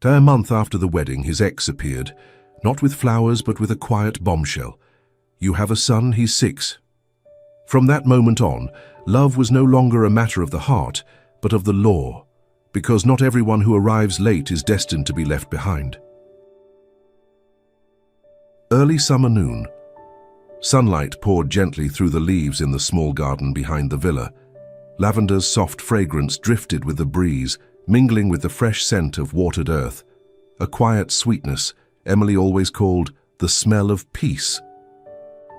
A month after the wedding, his ex appeared, not with flowers but with a quiet bombshell. "You have a son, he's 6. From that moment on, love was no longer a matter of the heart, but of the law, because not everyone who arrives late is destined to be left behind. Early summer noon. Sunlight poured gently through the leaves in the small garden behind the villa. Lavender's soft fragrance drifted with the breeze, mingling with the fresh scent of watered earth. A quiet sweetness Emily always called the smell of peace.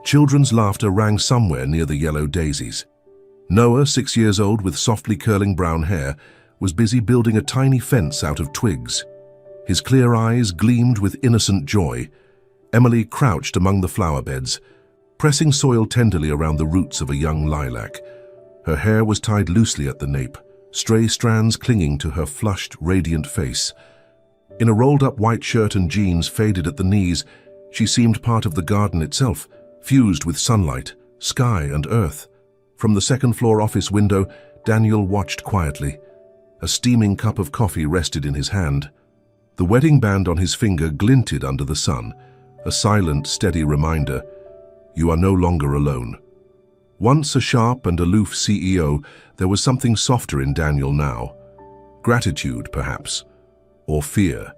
Children's laughter rang somewhere near the yellow daisies. Noah, 6 years old with softly curling brown hair, was busy building a tiny fence out of twigs. His clear eyes gleamed with innocent joy. Emily crouched among the flower beds, pressing soil tenderly around the roots of a young lilac. Her hair was tied loosely at the nape, stray strands clinging to her flushed, radiant face. In a rolled-up white shirt and jeans faded at the knees, she seemed part of the garden itself, fused with sunlight, sky and earth. From the second-floor office window, Daniel watched quietly. A steaming cup of coffee rested in his hand. The wedding band on his finger glinted under the sun, a silent, steady reminder, you are no longer alone. Once a sharp and aloof CEO, there was something softer in Daniel now. Gratitude, perhaps, or fear.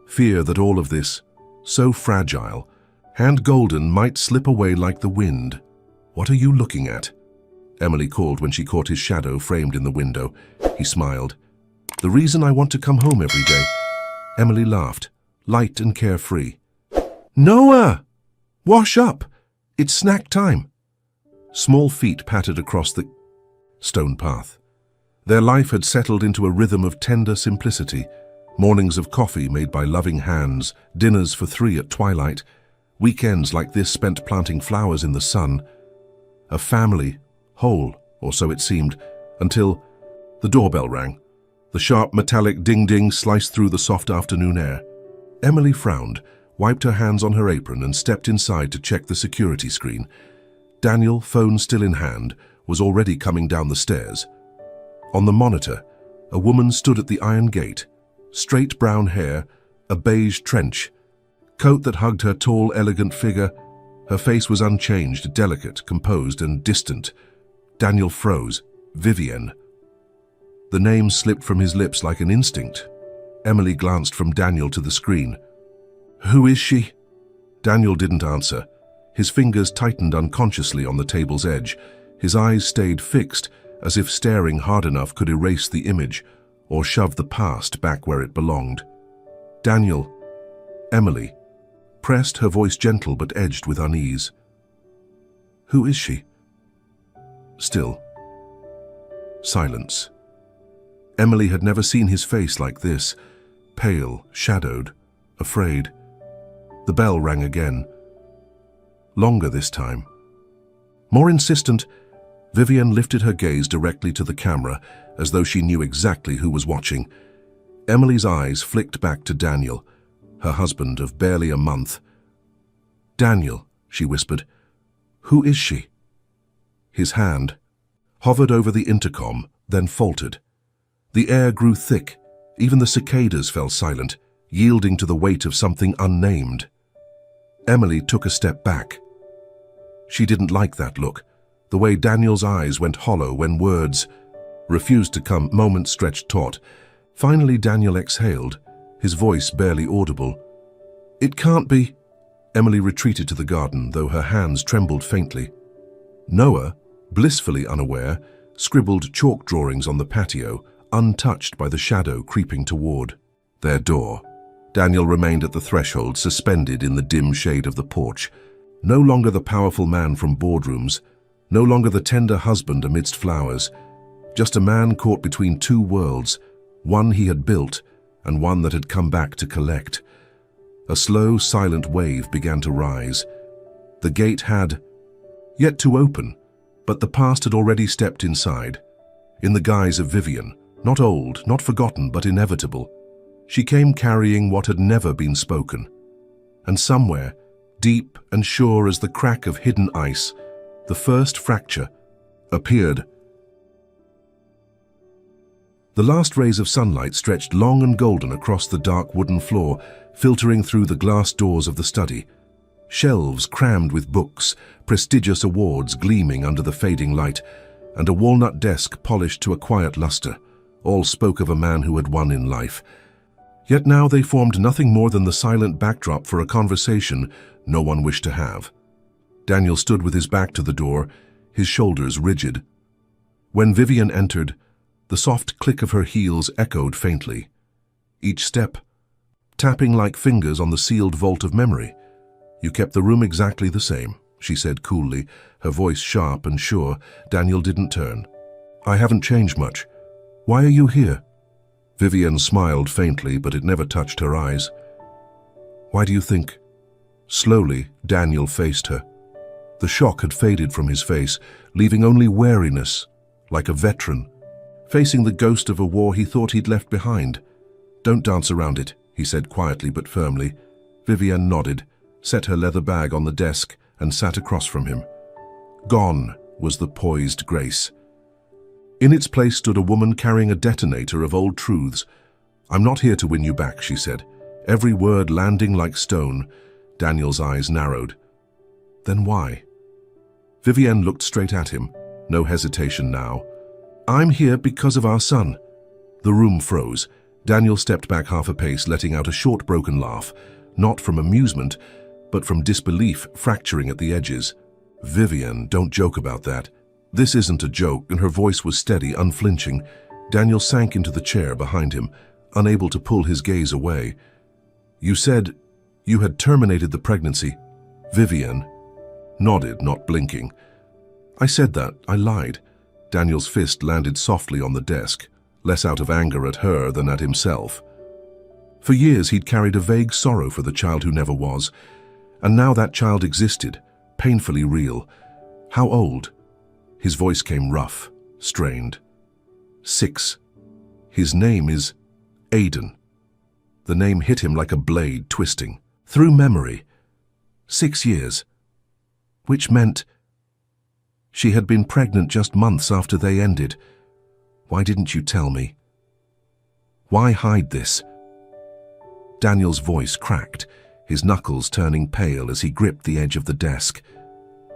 Fear that all of this, so fragile, and golden, might slip away like the wind. "What are you looking at?" Emily called when she caught his shadow framed in the window. He smiled. "The reason I want to come home every day." Emily laughed, light and carefree. "Noah! Wash up! It's snack time." Small feet pattered across the stone path. Their life had settled into a rhythm of tender simplicity. Mornings of coffee made by loving hands, dinners for 3 at twilight, weekends like this spent planting flowers in the sun. A family, whole, or so it seemed, until the doorbell rang. The sharp metallic ding-ding sliced through the soft afternoon air. Emily frowned, wiped her hands on her apron and stepped inside to check the security screen. Daniel, phone still in hand, was already coming down the stairs. On the monitor, a woman stood at the iron gate, straight brown hair, a beige trench, coat that hugged her tall, elegant figure. Her face was unchanged, delicate, composed, and distant. Daniel froze. Vivienne. The name slipped from his lips like an instinct. Emily glanced from Daniel to the screen. "Who is she?" Daniel didn't answer. His fingers tightened unconsciously on the table's edge. His eyes stayed fixed, as if staring hard enough could erase the image or shove the past back where it belonged. "Daniel." Emily pressed, her voice gentle but edged with unease. "Who is she?" Still. Silence. Emily had never seen his face like this, pale, shadowed, afraid. The bell rang again. Longer this time. More insistent, Vivienne lifted her gaze directly to the camera, as though she knew exactly who was watching. Emily's eyes flicked back to Daniel, her husband of barely a month. "Daniel," she whispered, "who is she?" His hand hovered over the intercom, then faltered. The air grew thick. Even the cicadas fell silent, yielding to the weight of something unnamed. Emily took a step back. She didn't like that look, the way Daniel's eyes went hollow when words refused to come, moments stretched taut. Finally Daniel exhaled, his voice barely audible. "It can't be." Emily retreated to the garden, though her hands trembled faintly. Noah, blissfully unaware, scribbled chalk drawings on the patio, untouched by the shadow creeping toward their door. Daniel remained at the threshold, suspended in the dim shade of the porch. No longer the powerful man from boardrooms, no longer the tender husband amidst flowers, just a man caught between two worlds, one he had built and one that had come back to collect. A slow, silent wave began to rise. The gate had yet to open, but the past had already stepped inside, in the guise of Vivienne, not old, not forgotten, but inevitable. She came carrying what had never been spoken. And somewhere, deep and sure as the crack of hidden ice, the first fracture appeared. The last rays of sunlight stretched long and golden across the dark wooden floor, filtering through the glass doors of the study. Shelves crammed with books, prestigious awards gleaming under the fading light, and a walnut desk polished to a quiet luster, all spoke of a man who had won in life. Yet now they formed nothing more than the silent backdrop for a conversation no one wished to have. Daniel stood with his back to the door, his shoulders rigid. When Vivian entered, the soft click of her heels echoed faintly. Each step, tapping like fingers on the sealed vault of memory. "You kept the room exactly the same," she said coolly, her voice sharp and sure. Daniel didn't turn. "I haven't changed much. Why are you here?" Vivian smiled faintly, but it never touched her eyes. "Why do you think?" Slowly, Daniel faced her. The shock had faded from his face, leaving only wariness, like a veteran, facing the ghost of a war he thought he'd left behind. "Don't dance around it," he said quietly but firmly. Vivian nodded, set her leather bag on the desk, and sat across from him. Gone was the poised grace. In its place stood a woman carrying a detonator of old truths. "I'm not here to win you back," she said, every word landing like stone. Daniel's eyes narrowed. "Then why?" Vivian looked straight at him, no hesitation now. "I'm here because of our son." The room froze. Daniel stepped back half a pace, letting out a short broken laugh, not from amusement, but from disbelief fracturing at the edges. "Vivian, don't joke about that. This isn't a joke," and her voice was steady, unflinching. Daniel sank into the chair behind him, unable to pull his gaze away. "You said you had terminated the pregnancy." Vivian nodded, not blinking. "I said that. I lied." Daniel's fist landed softly on the desk, less out of anger at her than at himself. For years he'd carried a vague sorrow for the child who never was, and now that child existed, painfully real. "How old?" His voice came rough, strained. 6. His name is Aiden. The name hit him like a blade, twisting through memory. 6 years. Which meant she had been pregnant just months after they ended. "Why didn't you tell me? Why hide this?" Daniel's voice cracked, his knuckles turning pale as he gripped the edge of the desk.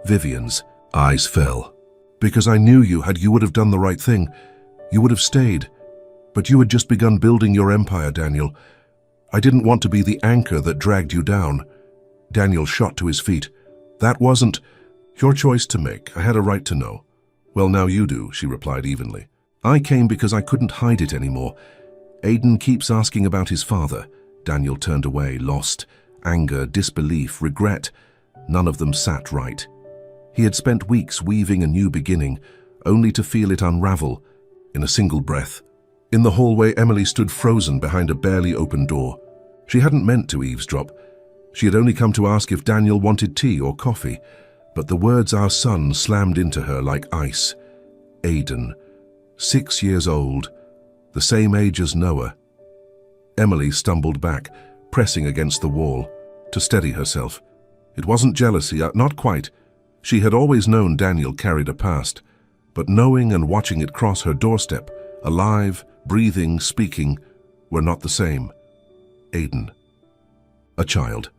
Vivian's eyes fell. "Because I knew you would have done the right thing. You would have stayed. But you had just begun building your empire, Daniel. I didn't want to be the anchor that dragged you down." Daniel shot to his feet. "That wasn't your choice to make. I had a right to know." "Well, now you do," she replied evenly. "I came because I couldn't hide it anymore. Aiden keeps asking about his father." Daniel turned away, lost. Anger, disbelief, regret. None of them sat right. He had spent weeks weaving a new beginning, only to feel it unravel in a single breath. In the hallway, Emily stood frozen behind a barely open door. She hadn't meant to eavesdrop. She had only come to ask if Daniel wanted tea or coffee, but the words "our son" slammed into her like ice. Aiden, 6 years old, the same age as Noah. Emily stumbled back, pressing against the wall, to steady herself. It wasn't jealousy, not quite. She had always known Daniel carried a past, but knowing and watching it cross her doorstep, alive, breathing, speaking, were not the same. Aiden. A child.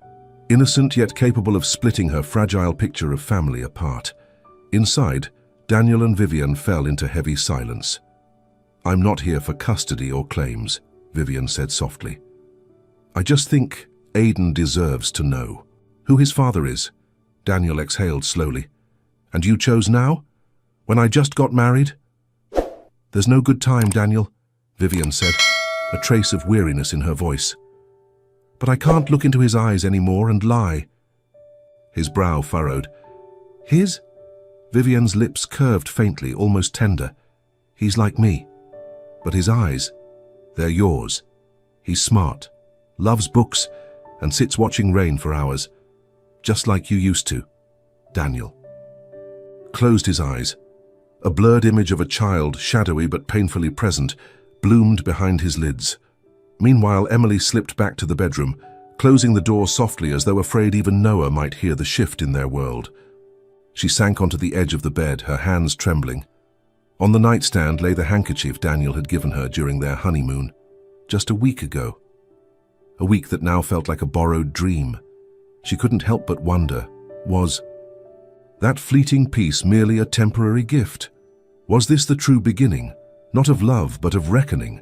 Innocent yet capable of splitting her fragile picture of family apart. Inside, Daniel and Vivian fell into heavy silence. "I'm not here for custody or claims," Vivian said softly. "I just think Aiden deserves to know who his father is." Daniel exhaled slowly. "And you chose now? When I just got married?" "There's no good time, Daniel," Vivian said, a trace of weariness in her voice. "But I can't look into his eyes anymore and lie." His brow furrowed. "His?" Vivian's lips curved faintly, almost tender. "He's like me. But his eyes, they're yours. He's smart, loves books, and sits watching rain for hours. Just like you used to." Daniel closed his eyes. A blurred image of a child, shadowy but painfully present, bloomed behind his lids. Meanwhile, Emily slipped back to the bedroom, closing the door softly as though afraid even Noah might hear the shift in their world. She sank onto the edge of the bed, her hands trembling. On the nightstand lay the handkerchief Daniel had given her during their honeymoon, just a week ago. A week that now felt like a borrowed dream. She couldn't help but wonder, was that fleeting piece merely a temporary gift? Was this the true beginning, not of love but of reckoning?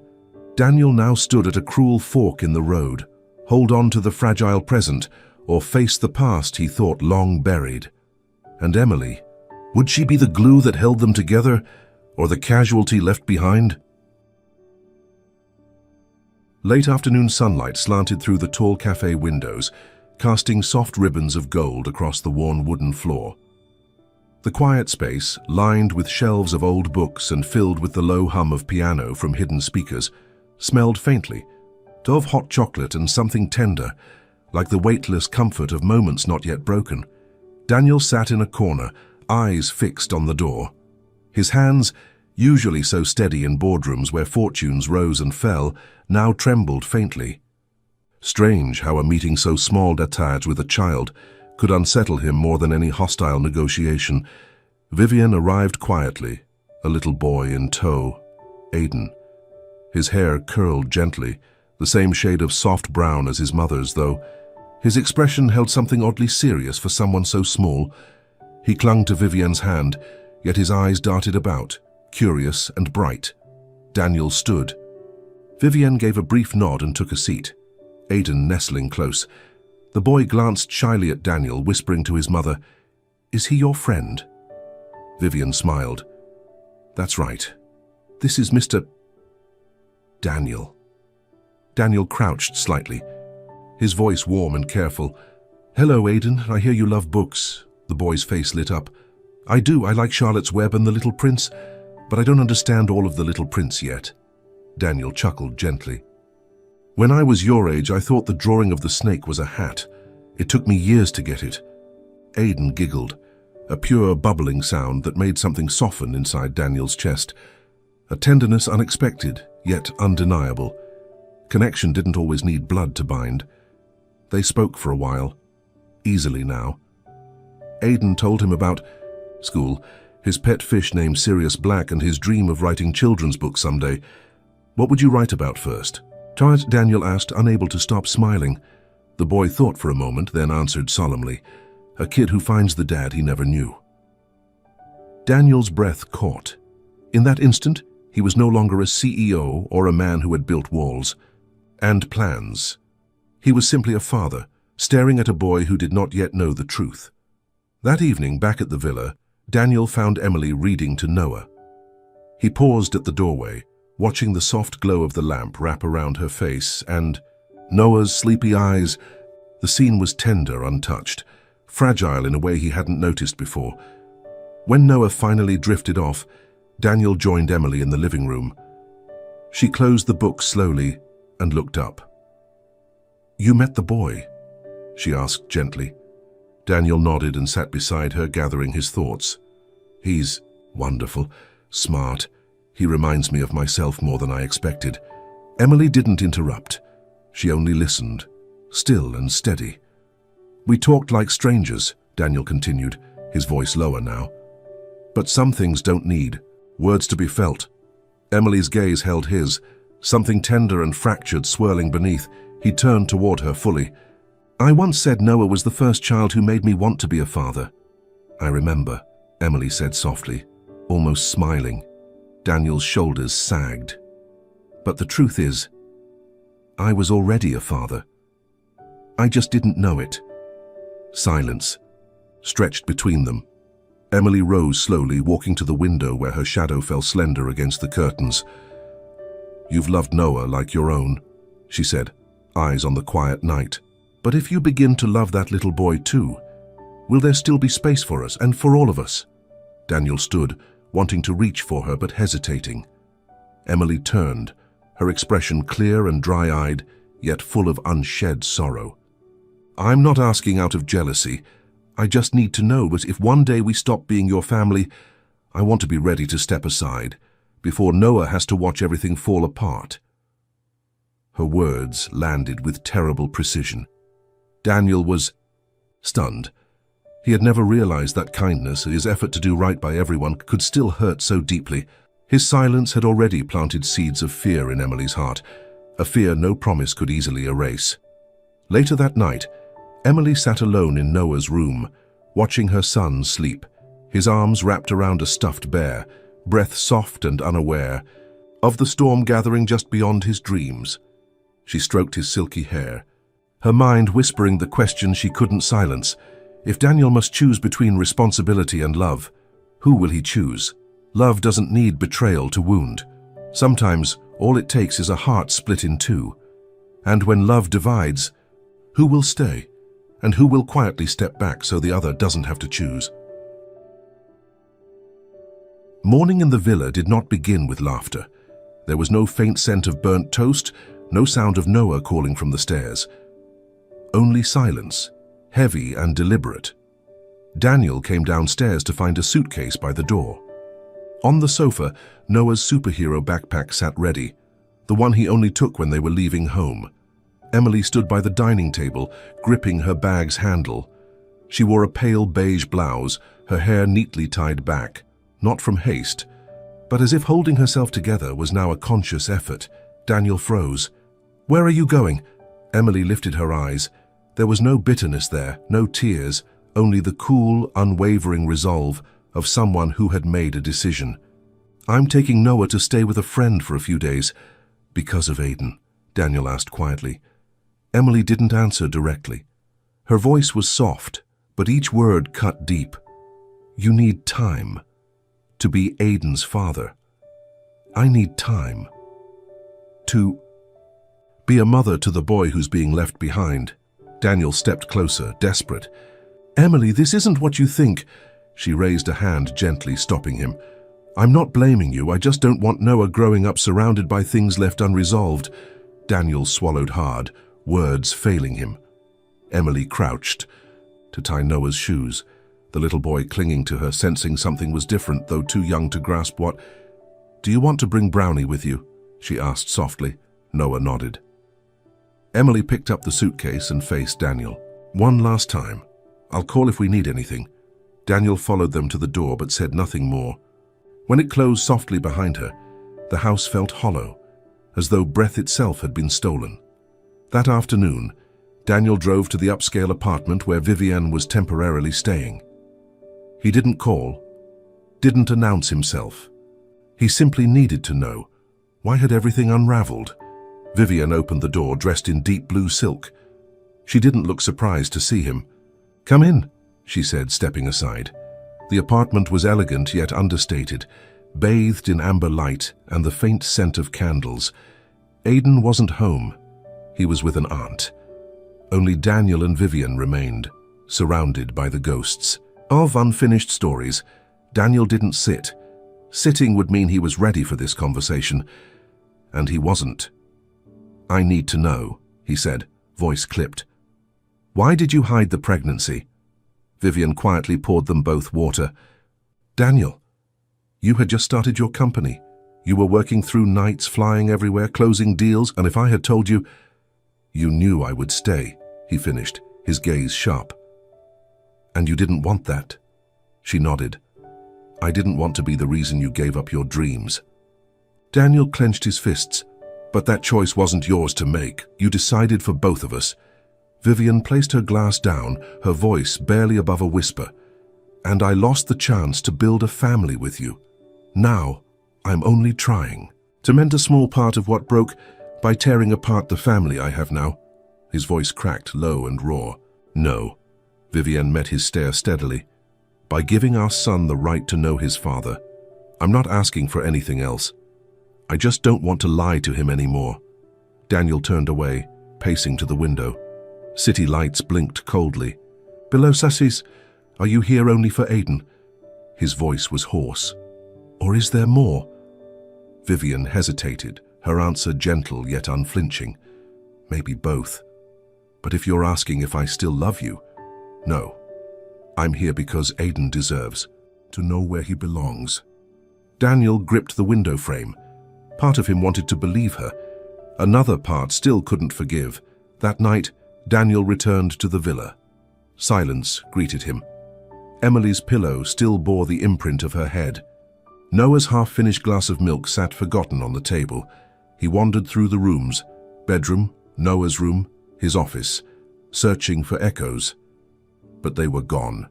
Daniel now stood at a cruel fork in the road. Hold on to the fragile present, or face the past he thought long buried. And Emily, would she be the glue that held them together, or the casualty left behind? Late afternoon sunlight slanted through the tall cafe windows, casting soft ribbons of gold across the worn wooden floor. The quiet space, lined with shelves of old books and filled with the low hum of piano from hidden speakers, smelled faintly of hot chocolate and something tender, like the weightless comfort of moments not yet broken. Daniel sat in a corner, eyes fixed on the door. His hands, usually so steady in boardrooms where fortunes rose and fell, now trembled faintly. Strange how a meeting so small d'étage with a child could unsettle him more than any hostile negotiation. Vivian arrived quietly, a little boy in tow, Aiden. His hair curled gently, the same shade of soft brown as his mother's, though his expression held something oddly serious for someone so small. He clung to Vivian's hand, yet his eyes darted about, curious and bright. Daniel stood. Vivian gave a brief nod and took a seat, Aiden nestling close. The boy glanced shyly at Daniel, whispering to his mother, "Is he your friend?" Vivian smiled. "That's right. This is Mr. Daniel." Daniel crouched slightly, his voice warm and careful. "Hello, Aiden. I hear you love books." The boy's face lit up. "I do. I like Charlotte's Web and The Little Prince, but I don't understand all of The Little Prince yet." Daniel chuckled gently. "When I was your age, I thought the drawing of the snake was a hat. It took me years to get it." Aiden giggled, a pure bubbling sound that made something soften inside Daniel's chest. A tenderness unexpected, yet undeniable. Connection didn't always need blood to bind. They spoke for a while, easily now. Aiden told him about school, his pet fish named Sirius Black, and his dream of writing children's books someday. "What would you write about first?" Daniel asked, unable to stop smiling. The boy thought for a moment, then answered solemnly, a kid who finds the dad he never knew. Daniel's breath caught. In that instant, he was no longer a CEO or a man who had built walls and plans. He was simply a father, staring at a boy who did not yet know the truth. That evening, back at the villa, Daniel found Emily reading to Noah. He paused at the doorway, watching the soft glow of the lamp wrap around her face, and Noah's sleepy eyes. The scene was tender, untouched, fragile in a way he hadn't noticed before. When Noah finally drifted off, Daniel joined Emily in the living room. She closed the book slowly and looked up. "You met the boy?" she asked gently. Daniel nodded and sat beside her, gathering his thoughts. "He's wonderful, smart. He reminds me of myself more than I expected." Emily didn't interrupt. She only listened, still and steady. "We talked like strangers," Daniel continued, his voice lower now. "But some things don't need words to be felt." Emily's gaze held his, something tender and fractured swirling beneath. He turned toward her fully. "I once said Noah was the first child who made me want to be a father." "I remember," Emily said softly, almost smiling. Daniel's shoulders sagged. "But the truth is, I was already a father. I just didn't know it." Silence stretched between them. Emily rose slowly, walking to the window where her shadow fell slender against the curtains. "You've loved Noah like your own," she said, eyes on the quiet night. "But if you begin to love that little boy too, will there still be space for us and for all of us?" Daniel stood, wanting to reach for her but hesitating. Emily turned, her expression clear and dry-eyed, yet full of unshed sorrow. "I'm not asking out of jealousy. I just need to know that if one day we stop being your family, I want to be ready to step aside, before Noah has to watch everything fall apart." Her words landed with terrible precision. Daniel was stunned. He had never realized that kindness, his effort to do right by everyone, could still hurt so deeply. His silence had already planted seeds of fear in Emily's heart, a fear no promise could easily erase. Later that night, Emily sat alone in Noah's room, watching her son sleep, his arms wrapped around a stuffed bear, breath soft and unaware of the storm gathering just beyond his dreams. She stroked his silky hair, her mind whispering the question she couldn't silence. If Daniel must choose between responsibility and love, who will he choose? Love doesn't need betrayal to wound. Sometimes all it takes is a heart split in two. And when love divides, who will stay? And who will quietly step back so the other doesn't have to choose? Morning in the villa did not begin with laughter. There was no faint scent of burnt toast, no sound of Noah calling from the stairs. Only silence, heavy and deliberate. Daniel came downstairs to find a suitcase by the door. On the sofa, Noah's superhero backpack sat ready, the one he only took when they were leaving home. Emily stood by the dining table, gripping her bag's handle. She wore a pale beige blouse, her hair neatly tied back, not from haste, but as if holding herself together was now a conscious effort. Daniel froze. "Where are you going?" Emily lifted her eyes. There was no bitterness there, no tears, only the cool, unwavering resolve of someone who had made a decision. "I'm taking Noah to stay with a friend for a few days." "Because of Aiden?" Daniel asked quietly. Emily didn't answer directly. Her voice was soft, but each word cut deep. "You need time to be Aiden's father. I need time to be a mother to the boy who's being left behind." Daniel stepped closer, desperate. "Emily, this isn't what you think." She raised a hand, gently stopping him. "I'm not blaming you, I just don't want Noah growing up surrounded by things left unresolved." Daniel swallowed hard, words failing him. Emily crouched to tie Noah's shoes, the little boy clinging to her, sensing something was different, though too young to grasp what. "Do you want to bring Brownie with you?" she asked softly. Noah nodded. Emily picked up the suitcase and faced Daniel. "One last time. I'll call if we need anything." Daniel followed them to the door but said nothing more. When it closed softly behind her, the house felt hollow, as though breath itself had been stolen. That afternoon, Daniel drove to the upscale apartment where Vivienne was temporarily staying. He didn't call, didn't announce himself. He simply needed to know. Why had everything unraveled? Vivienne opened the door, dressed in deep blue silk. She didn't look surprised to see him. "Come in," she said, stepping aside. The apartment was elegant yet understated, bathed in amber light and the faint scent of candles. Aiden wasn't home. He was with an aunt. Only Daniel and Vivienne remained, surrounded by the ghosts of unfinished stories. Daniel didn't sit. Sitting would mean he was ready for this conversation, and he wasn't. "I need to know," he said, voice clipped. "Why did you hide the pregnancy?" Vivienne quietly poured them both water. "Daniel, you had just started your company. You were working through nights, flying everywhere, closing deals, and if I had told you..." "You knew I would stay," he finished, his gaze sharp. "And you didn't want that?" She nodded. "I didn't want to be the reason you gave up your dreams." Daniel clenched his fists. "But that choice wasn't yours to make. You decided for both of us." Vivienne placed her glass down, her voice barely above a whisper. "And I lost the chance to build a family with you. Now, I'm only trying to mend a small part of what broke by tearing apart the family I have now." His voice cracked, low and raw. "No." Vivienne met his stare steadily. "By giving our son the right to know his father. I'm not asking for anything else. I just don't want to lie to him anymore." Daniel turned away, pacing to the window. City lights blinked coldly. "Below Sassy's, are you here only for Aiden?" His voice was hoarse. "Or is there more?" Vivienne hesitated, her answer gentle yet unflinching. "Maybe both. But if you're asking if I still love you, no. I'm here because Aiden deserves to know where he belongs." Daniel gripped the window frame. Part of him wanted to believe her. Another part still couldn't forgive. That night, Daniel returned to the villa. Silence greeted him. Emily's pillow still bore the imprint of her head. Noah's half-finished glass of milk sat forgotten on the table. He wandered through the rooms, bedroom, Noah's room, his office, searching for echoes. But they were gone.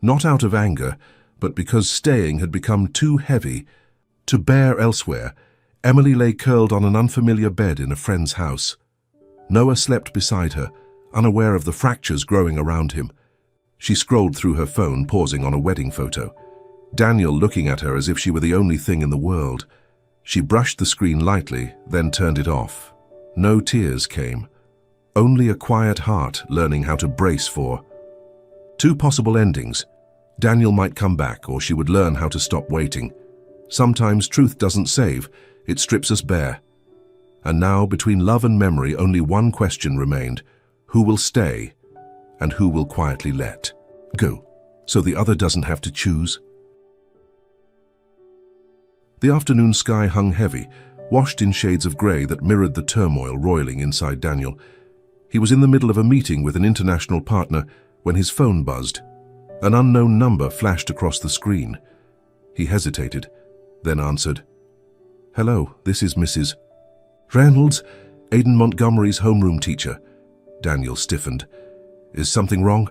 Not out of anger, but because staying had become too heavy to bear elsewhere. Emily lay curled on an unfamiliar bed in a friend's house. Noah slept beside her, unaware of the fractures growing around him. She scrolled through her phone, pausing on a wedding photo. Daniel looking at her as if she were the only thing in the world. She brushed the screen lightly, then turned it off. No tears came. Only a quiet heart learning how to brace for. Two possible endings. Daniel might come back, or she would learn how to stop waiting. Sometimes truth doesn't save, it strips us bare. And now, between love and memory, only one question remained. Who will stay, and who will quietly let go, so the other doesn't have to choose? The afternoon sky hung heavy, washed in shades of grey that mirrored the turmoil roiling inside Daniel. He was in the middle of a meeting with an international partner when his phone buzzed. An unknown number flashed across the screen. He hesitated, then answered. "Hello, this is Mrs. Reynolds, Aidan Montgomery's homeroom teacher." Daniel stiffened. "Is something wrong?"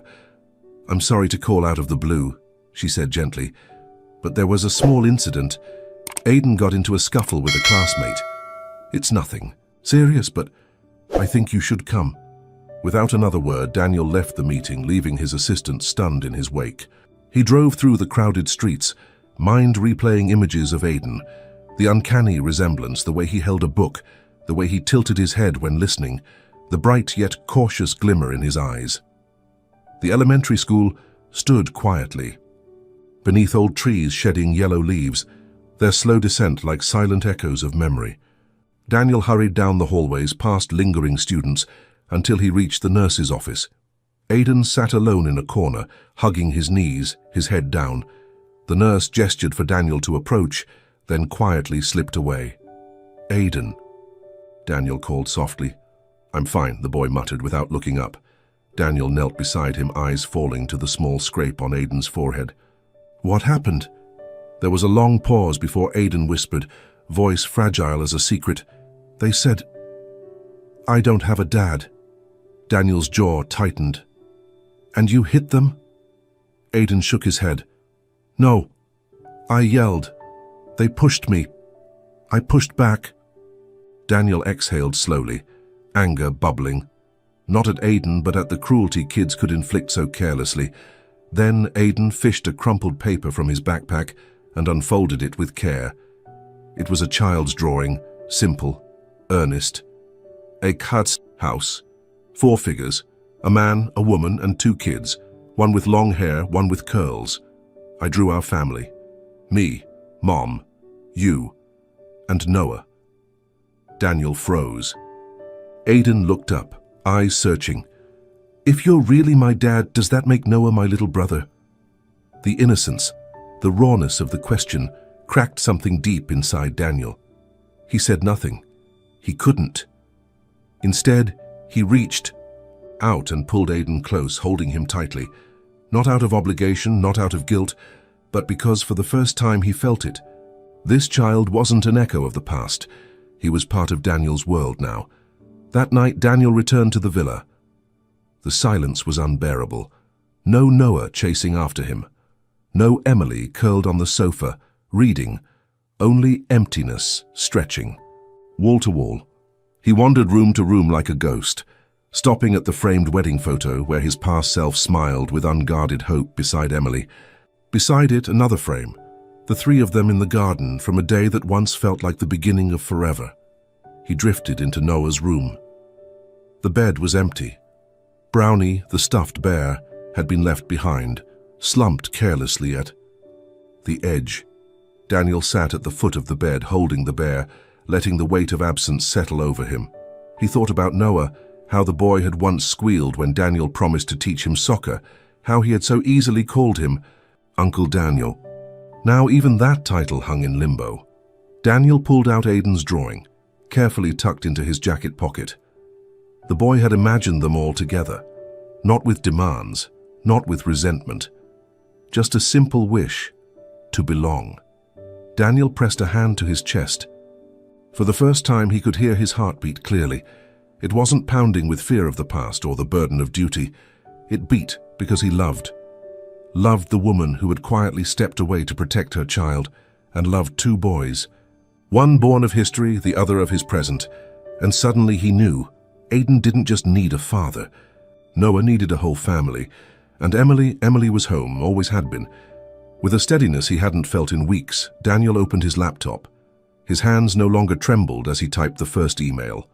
"I'm sorry to call out of the blue," she said gently, "but there was a small incident. Aidan got into a scuffle with a classmate. It's nothing serious, but I think you should come." Without another word, Daniel left the meeting, leaving his assistant stunned in his wake. He drove through the crowded streets, mind replaying images of Aidan, the uncanny resemblance, the way he held a book, the way he tilted his head when listening, the bright yet cautious glimmer in his eyes. The elementary school stood quietly, beneath old trees shedding yellow leaves, their slow descent like silent echoes of memory. Daniel hurried down the hallways past lingering students until he reached the nurse's office. Aidan sat alone in a corner, hugging his knees, his head down. The nurse gestured for Daniel to approach, then quietly slipped away. "Aidan," Daniel called softly. "I'm fine," the boy muttered without looking up. Daniel knelt beside him, eyes falling to the small scrape on Aidan's forehead. "What happened?" There was a long pause before Aidan whispered, voice fragile as a secret. "They said, I don't have a dad." Daniel's jaw tightened. "And you hit them?" Aidan shook his head. "No. I yelled. They pushed me. I pushed back." Daniel exhaled slowly, anger bubbling. Not at Aidan, but at the cruelty kids could inflict so carelessly. Then Aidan fished a crumpled paper from his backpack and unfolded it with care. It was a child's drawing, simple, earnest. A Katz house. 4 figures, a man, a woman, and 2 kids, one with long hair, one with curls. I drew our family. Me, Mom, you, and Noah. Daniel froze. Aidan looked up, eyes searching. "If you're really my dad, does that make Noah my little brother?" The innocence, the rawness of the question cracked something deep inside Daniel. He said nothing. He couldn't. Instead, he reached out and pulled Aidan close, holding him tightly. Not out of obligation, not out of guilt, but because for the first time he felt it. This child wasn't an echo of the past. He was part of Daniel's world now. That night, Daniel returned to the villa. The silence was unbearable. No Noah chasing after him. No Emily curled on the sofa, reading. Only emptiness stretching, wall to wall. He wandered room to room like a ghost, stopping at the framed wedding photo where his past self smiled with unguarded hope beside Emily. Beside it, another frame, the 3 of them in the garden from a day that once felt like the beginning of forever. He drifted into Noah's room. The bed was empty. Brownie, the stuffed bear, had been left behind, slumped carelessly at the edge. Daniel sat at the foot of the bed, holding the bear, letting the weight of absence settle over him. He thought about Noah, how the boy had once squealed when Daniel promised to teach him soccer, how he had so easily called him Uncle Daniel. Now even that title hung in limbo. Daniel pulled out Aidan's drawing, carefully tucked into his jacket pocket. The boy had imagined them all together, not with demands, not with resentment, just a simple wish to belong. Daniel pressed a hand to his chest. For the first time, he could hear his heartbeat clearly. It wasn't pounding with fear of the past or the burden of duty. It beat because he loved. Loved the woman who had quietly stepped away to protect her child, and loved two boys. One born of history, the other of his present. And suddenly he knew, Aiden didn't just need a father. Noah needed a whole family. And Emily was home, always had been. With a steadiness he hadn't felt in weeks, Daniel opened his laptop. His hands no longer trembled as he typed the first email.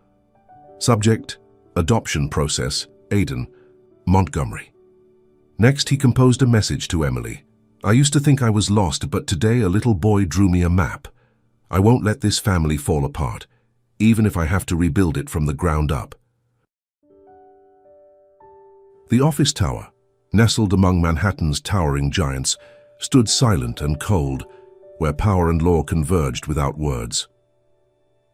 Subject, adoption process, Aiden, Montgomery. Next, he composed a message to Emily. I used to think I was lost, but today a little boy drew me a map. I won't let this family fall apart, even if I have to rebuild it from the ground up. The office tower, nestled among Manhattan's towering giants, stood silent and cold, where power and law converged without words.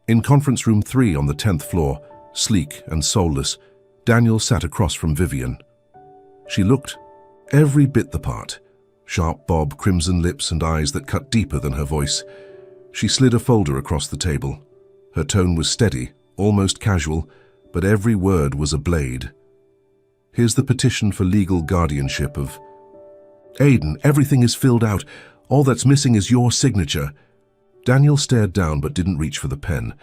In conference room 3 on the 10th floor, sleek and soulless, Daniel sat across from Vivian. She looked every bit the part, sharp bob, crimson lips and eyes that cut deeper than her voice. She slid a folder across the table. Her tone was steady, almost casual, but every word was a blade. Here's the petition for legal guardianship of Aiden. Everything is filled out. All that's missing is your signature. Daniel stared down but didn't reach for the pen.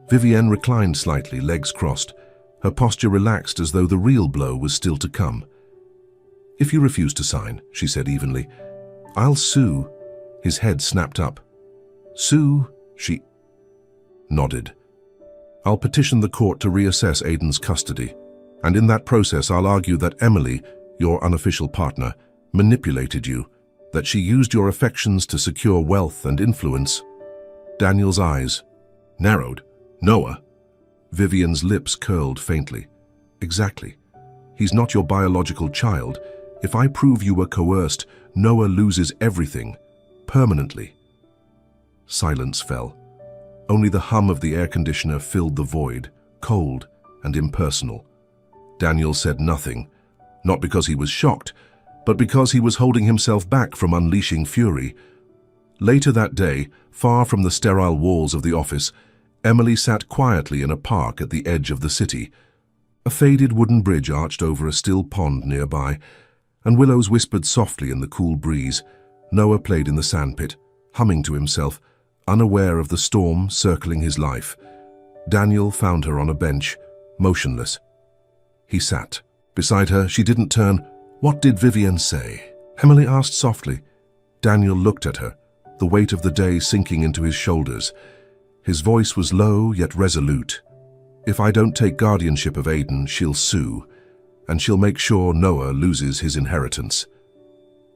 Vivienne reclined slightly, legs crossed. Her posture relaxed as though the real blow was still to come. If you refuse to sign, she said evenly, I'll sue. His head snapped up. Sue? She nodded. I'll petition the court to reassess Aiden's custody. And in that process, I'll argue that Emily, your unofficial partner, manipulated you, that she used your affections to secure wealth and influence. Daniel's eyes narrowed. Noah? Vivian's lips curled faintly. Exactly. He's not your biological child. If I prove you were coerced, Noah loses everything, permanently. Silence fell. Only the hum of the air conditioner filled the void, cold and impersonal. Daniel said nothing, not because he was shocked, but because he was holding himself back from unleashing fury. Later that day, far from the sterile walls of the office, Emily sat quietly in a park at the edge of the city. A faded wooden bridge arched over a still pond nearby, and willows whispered softly in the cool breeze. Noah played in the sandpit, humming to himself, unaware of the storm circling his life. Daniel found her on a bench, motionless. He sat. Beside her, she didn't turn. What did Vivian say? Emily asked softly. Daniel looked at her, the weight of the day sinking into his shoulders. His voice was low yet resolute. If I don't take guardianship of Aiden, she'll sue, and she'll make sure Noah loses his inheritance.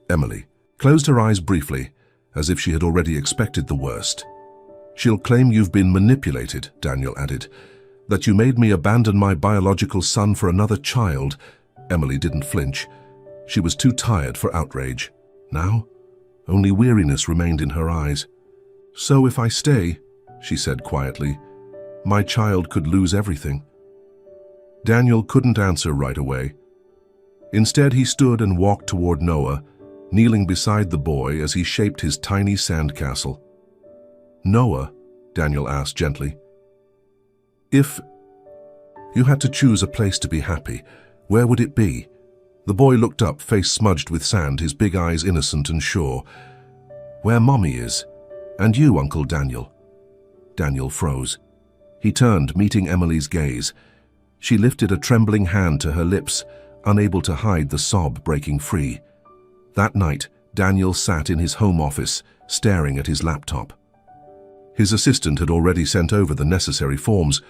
Emily closed her eyes briefly, as if she had already expected the worst. She'll claim you've been manipulated, Daniel added, that you made me abandon my biological son for another child. Emily didn't flinch. She was too tired for outrage. Now, only weariness remained in her eyes. So if I stay, she said quietly, my child could lose everything. Daniel couldn't answer right away. Instead, he stood and walked toward Noah, kneeling beside the boy as he shaped his tiny sandcastle. Noah, Daniel asked gently, if you had to choose a place to be happy, where would it be? The boy looked up, face smudged with sand, his big eyes innocent and sure. Where Mommy is. And you, Uncle Daniel. Daniel froze. He turned, meeting Emily's gaze. She lifted a trembling hand to her lips, unable to hide the sob breaking free. That night, Daniel sat in his home office, staring at his laptop. His assistant had already sent over the necessary forms,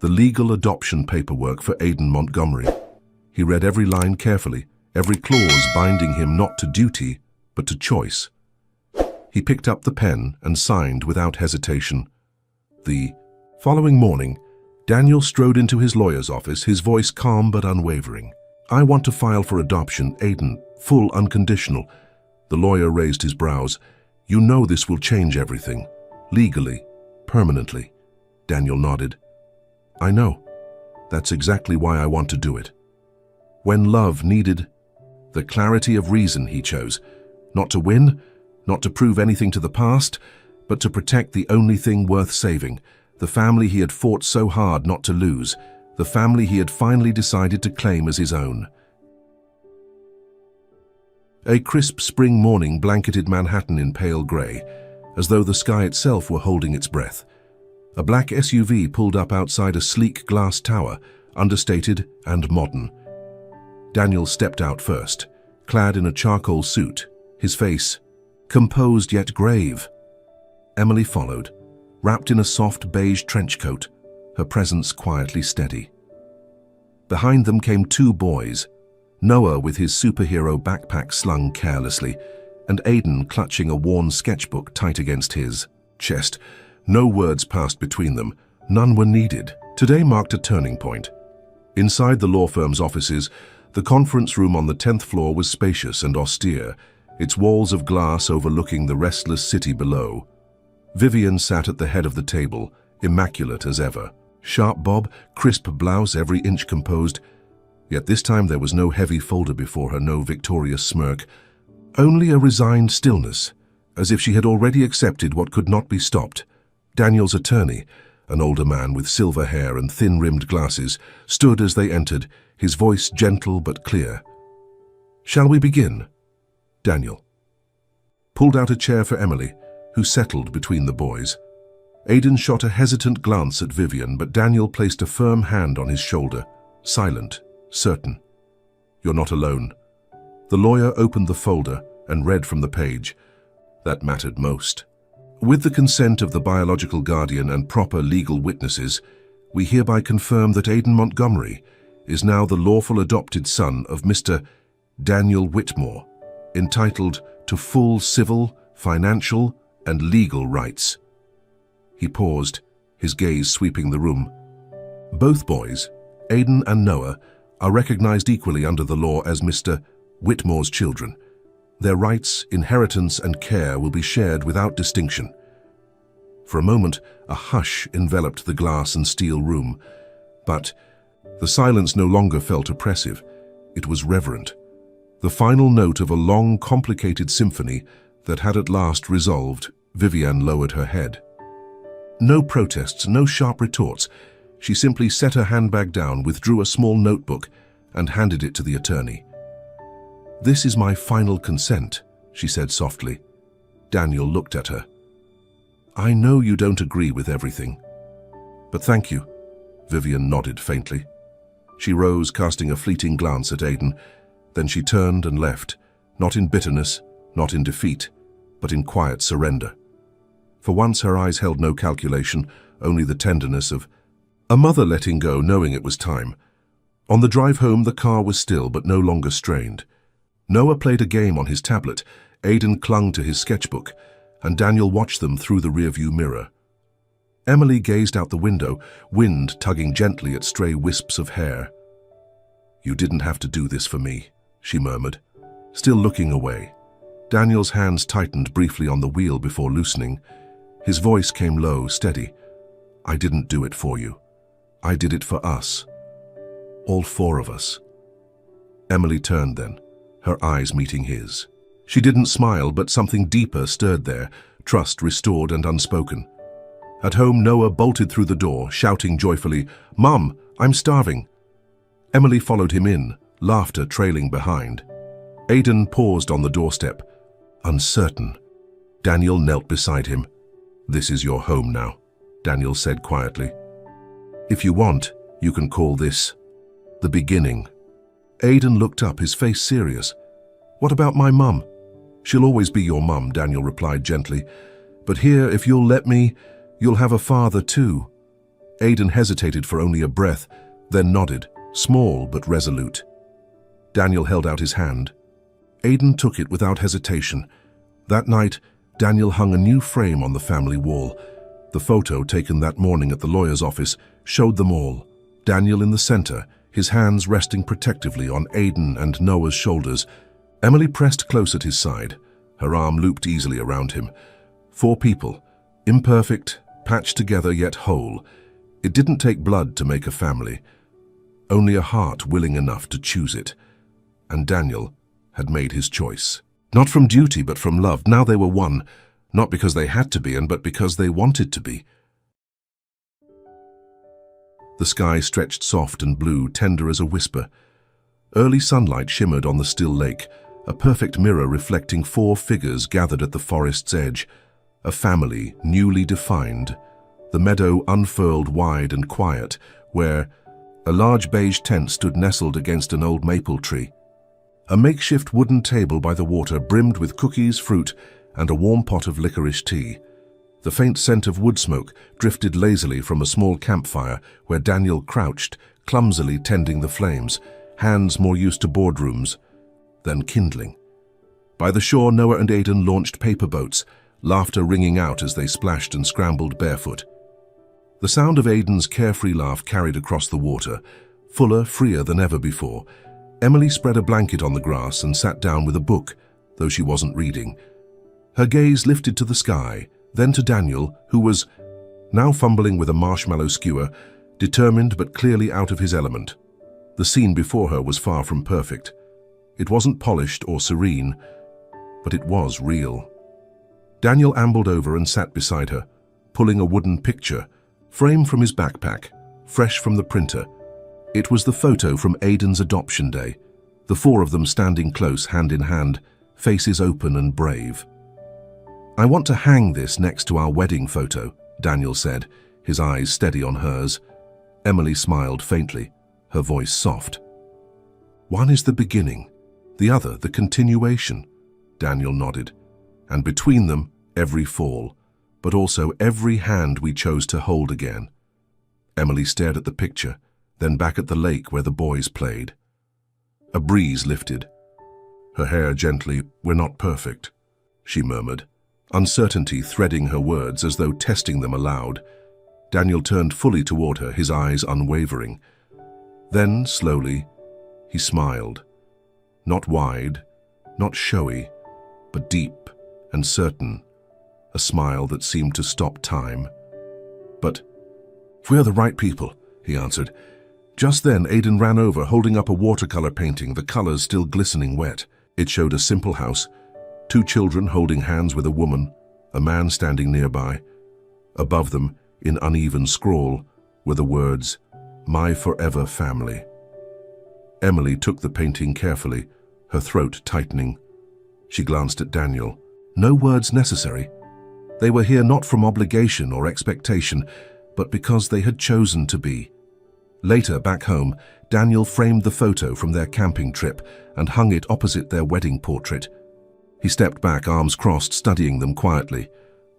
the legal adoption paperwork for Aiden Montgomery. He read every line carefully, every clause binding him not to duty, but to choice. He picked up the pen and signed without hesitation. The following morning, Daniel strode into his lawyer's office, his voice calm but unwavering. I want to file for adoption, Aiden, full unconditional. The lawyer raised his brows. You know this will change everything. Legally, permanently. Daniel nodded. I know. That's exactly why I want to do it. When love needed the clarity of reason he chose, not to win, not to prove anything to the past, but to protect the only thing worth saving, the family he had fought so hard not to lose, the family he had finally decided to claim as his own. A crisp spring morning blanketed Manhattan in pale grey, as though the sky itself were holding its breath. A black SUV pulled up outside a sleek glass tower, understated and modern. Daniel stepped out first, clad in a charcoal suit, his face composed yet grave. Emily followed, wrapped in a soft beige trench coat, her presence quietly steady. Behind them came two boys, Noah with his superhero backpack slung carelessly, and Aiden clutching a worn sketchbook tight against his chest. No words passed between them, none were needed. Today marked a turning point. Inside the law firm's offices, the conference room on the 10th floor was spacious and austere, its walls of glass overlooking the restless city below. Vivian sat at the head of the table, immaculate as ever. Sharp bob, crisp blouse, every inch composed. Yet this time there was no heavy folder before her, no victorious smirk. Only a resigned stillness, as if she had already accepted what could not be stopped. Daniel's attorney, an older man with silver hair and thin-rimmed glasses, stood as they entered, his voice gentle but clear. "Shall we begin?" Daniel pulled out a chair for Emily, who settled between the boys. Aiden shot a hesitant glance at Vivian, but Daniel placed a firm hand on his shoulder, silent, certain. "You're not alone." The lawyer opened the folder and read from the page. That mattered most. "With the consent of the biological guardian and proper legal witnesses, we hereby confirm that Aiden Montgomery is now the lawful adopted son of Mr. Daniel Whitmore, entitled to full civil, financial, and legal rights." He paused, his gaze sweeping the room. "Both boys, Aiden and Noah, are recognized equally under the law as Mr. Whitmore's children. Their rights, inheritance, and care will be shared without distinction." For a moment, a hush enveloped the glass and steel room. But the silence no longer felt oppressive. It was reverent. The final note of a long, complicated symphony that had at last resolved. Vivian lowered her head. No protests, no sharp retorts. She simply set her handbag down, withdrew a small notebook, and handed it to the attorney. "This is my final consent," she said softly. Daniel looked at her. "I know you don't agree with everything, but thank you." Vivian nodded faintly. She rose, casting a fleeting glance at Aiden. Then she turned and left, not in bitterness, not in defeat, but in quiet surrender. For once her eyes held no calculation, only the tenderness of a mother letting go, knowing it was time. On the drive home, the car was still but no longer strained. Noah played a game on his tablet, Aiden clung to his sketchbook, and Daniel watched them through the rearview mirror. Emily gazed out the window, wind tugging gently at stray wisps of hair. "You didn't have to do this for me," she murmured, still looking away. Daniel's hands tightened briefly on the wheel before loosening. His voice came low, steady. "I didn't do it for you. I did it for us. All four of us." Emily turned then, her eyes meeting his. She didn't smile, but something deeper stirred there, trust restored and unspoken. At home, Noah bolted through the door, shouting joyfully, "Mum, I'm starving." Emily followed him in, laughter trailing behind. Aiden paused on the doorstep, uncertain. Daniel knelt beside him. "This is your home now," Daniel said quietly. "If you want, you can call this the beginning." Aiden looked up, his face serious. "What about my mum?" "She'll always be your mum," Daniel replied gently. "But here, if you'll let me, you'll have a father too." Aiden hesitated for only a breath, then nodded, small but resolute. Daniel held out his hand. Aiden took it without hesitation. That night, Daniel hung a new frame on the family wall. The photo taken that morning at the lawyer's office showed them all. Daniel in the center, his hands resting protectively on Aiden and Noah's shoulders. Emily pressed close at his side, her arm looped easily around him. Four people, imperfect, patched together yet whole. It didn't take blood to make a family, only a heart willing enough to choose it. And Daniel had made his choice. Not from duty, but from love. Now they were one, Not because they had to be, but because they wanted to be. The sky stretched soft and blue, tender as a whisper. Early sunlight shimmered on the still lake, a perfect mirror reflecting 4 figures gathered at the forest's edge, a family newly defined. The meadow unfurled wide and quiet, where a large beige tent stood nestled against an old maple tree. A makeshift wooden table by the water brimmed with cookies, fruit, and a warm pot of licorice tea. The faint scent of wood smoke drifted lazily from a small campfire where Daniel crouched, clumsily tending the flames, hands more used to boardrooms than kindling. By the shore, Noah and Aidan launched paper boats, laughter ringing out as they splashed and scrambled barefoot. The sound of Aidan's carefree laugh carried across the water, fuller, freer than ever before. Emily spread a blanket on the grass and sat down with a book, though she wasn't reading. Her gaze lifted to the sky, then to Daniel, who was now fumbling with a marshmallow skewer, determined but clearly out of his element. The scene before her was far from perfect. It wasn't polished or serene, but it was real. Daniel ambled over and sat beside her, pulling a wooden picture, frame from his backpack, fresh from the printer. It was the photo from Aidan's adoption day, the 4 of them standing close, hand in hand, faces open and brave. "I want to hang this next to our wedding photo," Daniel said, his eyes steady on hers. Emily smiled faintly, her voice soft. "One is the beginning, the other the continuation," Daniel nodded. "And between them, every fall, but also every hand we chose to hold again." Emily stared at the picture, then back at the lake where the boys played. A breeze lifted. Her hair gently, "We're not perfect," she murmured, uncertainty threading her words as though testing them aloud. Daniel turned fully toward her, his eyes unwavering. Then, slowly, he smiled. Not wide, not showy, but deep and certain, a smile that seemed to stop time. "But we're the right people," he answered. Just then, Aidan ran over, holding up a watercolor painting, the colors still glistening wet. It showed a simple house, 2 children holding hands with a woman, a man standing nearby. Above them, in uneven scrawl, were the words, "My forever family." Emily took the painting carefully, her throat tightening. She glanced at Daniel. No words necessary. They were here not from obligation or expectation, but because they had chosen to be. Later, back home, Daniel framed the photo from their camping trip and hung it opposite their wedding portrait. He stepped back, arms crossed, studying them quietly.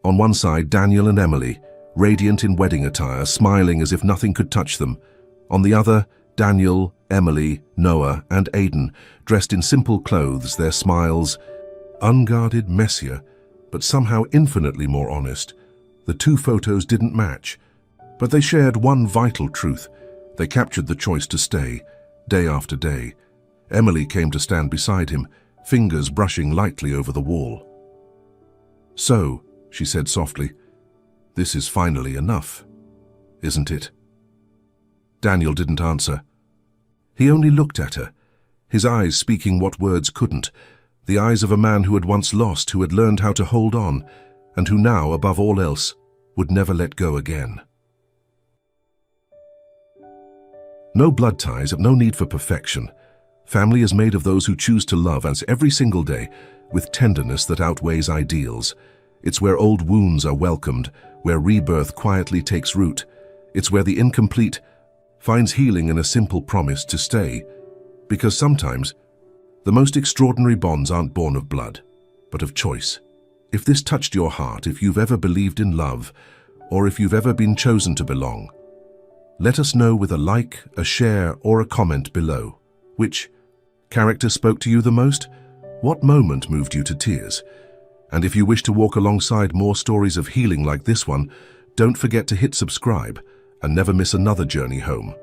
On one side, Daniel and Emily, radiant in wedding attire, smiling as if nothing could touch them. On the other, Daniel, Emily, Noah, and Aidan, dressed in simple clothes, their smiles unguarded, messier, but somehow infinitely more honest. The 2 photos didn't match, but they shared one vital truth. They captured the choice to stay, day after day. Emily came to stand beside him, fingers brushing lightly over the wall. "So," she said softly, "this is finally enough, isn't it?" Daniel didn't answer. He only looked at her, his eyes speaking what words couldn't, the eyes of a man who had once lost, who had learned how to hold on, and who now, above all else, would never let go again. No blood ties, no need for perfection. Family is made of those who choose to love us every single day with tenderness that outweighs ideals. It's where old wounds are welcomed, where rebirth quietly takes root. It's where the incomplete finds healing in a simple promise to stay. Because sometimes, the most extraordinary bonds aren't born of blood, but of choice. If this touched your heart, if you've ever believed in love, or if you've ever been chosen to belong, let us know with a like, a share, or a comment below. Which character spoke to you the most? What moment moved you to tears? And if you wish to walk alongside more stories of healing like this one, don't forget to hit subscribe and never miss another journey home.